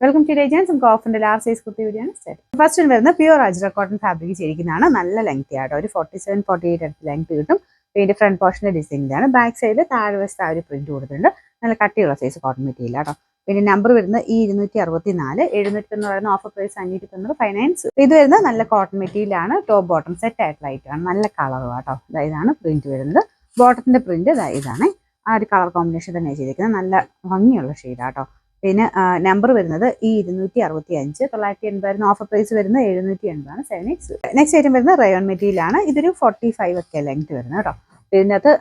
Welcome to Rajans. നമുക്ക് ഓഫറിന്റെ large size kurti video ആണ് സ്റ്റാർട്ട്. ഫസ്റ്റ് വരുന്ന പ്യൂർ അജ്രക് കോട്ടൺ ഫാബ്രിക് ചെയ്തിരിക്കുന്നതാണ്. നല്ല ലെങ്ത് ആട്ടോ, ഒരു 47-48 അടുത്ത് ലെങ്ത് കിട്ടും. പിന്നെ ഫ്രണ്ട് പോർഷന്റെ ഡിസൈനിലാണ്. ബാക്ക് സൈഡിൽ താഴെ വശത്ത് ആ ഒരു പ്രിന്റ് കൊടുത്തിട്ടുണ്ട്. നല്ല കട്ടിയുള്ള സൈസ് കോട്ടൺ മെറ്റീരിയൽ ആട്ടോ. പിന്നെ നമ്പർ വരുന്നത് ഈ 264 700 പറയുന്ന ഓഫർ പ്രൈസ് 590 ഫൈനാൻസ്. ഇത് വരുന്നത് നല്ല കോട്ടൺ മെറ്റീരിയൽ ആണ്. ടോപ്പ് ബോട്ടം സെറ്റ് ആയിട്ടുള്ള ഐറ്റമാണ്. നല്ല കളറും ആട്ടോ. ഇതാണ് പ്രിന്റ് വരുന്നത്. ബോട്ടത്തിന്റെ പ്രിന്റ് ഇതാണ്. ആ ഒരു കളർ കോമ്പിനേഷൻ തന്നെ ചെയ്തിരിക്കുന്നത്. നല്ല ഭംഗിയുള്ള ഷെയ്ഡാട്ടോ. പിന്നെ നമ്പർ വരുന്നത് ഈ 265 980 ഓഫർ പ്രൈസ് വരുന്നത് 780 7x. നെക്സ്റ്റ് ഐറ്റം വരുന്നത് റയോൺ മെറ്റീരിയൽ ആണ്. ഇതൊരു 45 ഒക്കെ ലെങ്ത് വരുന്നത് കേട്ടോ. ഇതിനകത്ത്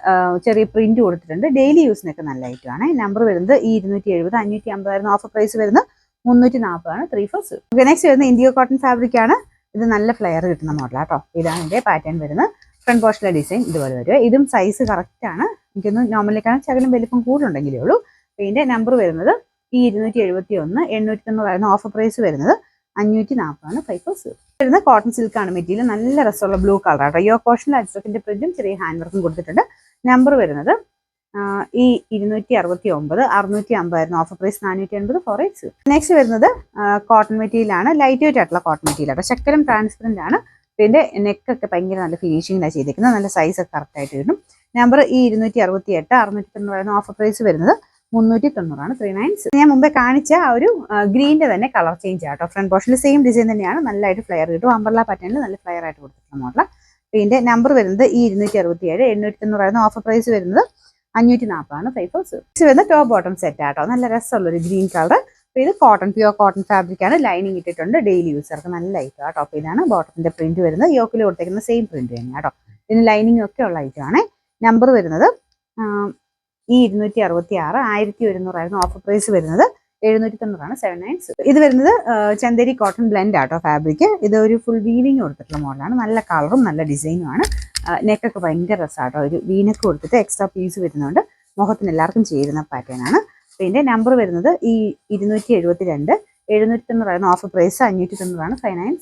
ചെറിയ പ്രിന്റ് കൊടുത്തിട്ടുണ്ട്. ഡെയിലി യൂസിനൊക്കെ നല്ല ഐറ്റം ആണ്. നമ്പർ വരുന്നത് ഈ 270 550 ഓഫർ പ്രൈസ് വരുന്നത് 340 346. നെക്സ്റ്റ് വരുന്നത് ഇന്ത്യ കോട്ടൺ ഫാബ്രിക് ആണ്. ഇത് നല്ല ഫ്ലെയർ കിട്ടുന്ന മോഡലാട്ടോ. ഇതാണ് ഇതിന്റെ പാറ്റേൺ വരുന്നത്. ഫ്രണ്ട് പോർഷനിലെ ഡിസൈൻ ഇതുപോലെ വരും. ഇതും സൈസ് കറക്റ്റ് ആണ്. എനിക്കൊന്ന് നോർമലിലേക്കാണ് ശകലം വലിപ്പം കൂടുതലുണ്ടെങ്കിലേ ഉള്ളൂ. ഇതിന്റെ നമ്പർ വരുന്നത് ഈ 271 890 ഓഫർ പ്രൈസ് വരുന്നത് 540 546. വരുന്നത് കോട്ടൺ സിൽക്ക് ആണ് മെറ്റീരിയൽ. നല്ല രസമുള്ള ബ്ലൂ കളർ ആട്ടോ. യോ പോർഷനിൽ അജ്രക്കിന്റെ പ്രിന്റും ചെറിയ ഹാൻഡ് വർക്കും കൊടുത്തിട്ടുണ്ട്. നമ്പർ വരുന്നത് ഈ 269 650 ഓഫർ പ്രൈസ് 480 4x. നെക്സ്റ്റ് വരുന്നത് കോട്ടൺ മെറ്റീരിയൽ ആണ്. ലൈറ്റ് വെയിറ്റ് ആയിട്ടുള്ള കോട്ടൺ മെറ്റീരിയൽ ആട്ടോ. ശക്കലം ട്രാൻസ്പെറന്റ് ആണ്. പിന്നെ നെക്കൊക്കെ ഭയങ്കര നല്ല ഫിനിഷിംഗിലാണ് ചെയ്തിരിക്കുന്നത്. നല്ല സൈസ് ഒക്കെ കറക്റ്റ് ആയിട്ട് കിട്ടും. നമ്പർ ഈ 268 690 ഓഫർ പ്രൈസ് വരുന്നത് 390 396. ഞാൻ മുമ്പേ കാണിച്ച ആ ഒരു ഗ്രീനിന്റെ തന്നെ കളർ ചേഞ്ച് ആട്ടോ. ഫ്രണ്ട് പോർഷനിൽ സെയിം ഡിസൈൻ തന്നെയാണ്. നല്ലതായിട്ട് ഫ്ലെയർ കിട്ടും. അംബ്രല്ല പാറ്റേണിൽ നല്ല ഫ്ലെയർ ആയിട്ട് കൊടുത്തിട്ടുള്ള മോഡൽ. പിന്നെ നമ്പർ വരുന്നത് ഈ 267 890 ഓഫർ പ്രൈസ് വരുന്നത് 540 546. വരുന്ന ടോപ്പ് ബോട്ടം സെറ്റ് ആട്ടോ. നല്ല രസമുള്ള ഒരു ഗ്രീൻ കളർ. ഇത് കോട്ടൺ പ്യൂർ കോട്ടൺ ഫാബ്രിക് ആണ്. ലൈനിങ് ഇട്ടിട്ടുണ്ട്. ഡെയിലി യൂസർക്ക് നല്ല ഐറ്റം ആട്ടോ. ഇതാണ് ബോട്ടത്തിന്റെ പ്രിന്റ് വരുന്നത്. യോക്കിൽ കൊടുത്തേക്കുന്ന സെയിം പ്രിന്റ് തന്നെയാണ് കേട്ടോ. ഇതിന് ലൈനിങ് ഒക്കെ ഉള്ള ഐറ്റം ആണ്. നമ്പർ വരുന്നത് ഈ 266 1100 ഓഫർ പ്രൈസ് വരുന്നത് 790 7x. ഇത് വരുന്നത് ചന്ദേരി കോട്ടൺ ബ്ലെൻഡ് ആട്ടോ ഫാബ്രിക്. ഇത് ഒരു ഫുൾ വീവിങ് കൊടുത്തിട്ടുള്ള മോഡലാണ്. നല്ല കളറും നല്ല ഡിസൈനും ആണ്. നെക്കൊക്കെ ഭയങ്കര രസമാട്ടോ. ഒരു വീനക്ക് കൊടുത്തിട്ട് എക്സ്ട്രാ പീസ് വരുന്നുണ്ട്. മുഖത്തിന് എല്ലാവർക്കും ചേരുന്ന പാറ്റേൺ ആണ്. പിന്നെ നമ്പർ വരുന്നത് ഈ 272 790 ഓഫർ പ്രൈസ് 590 5x.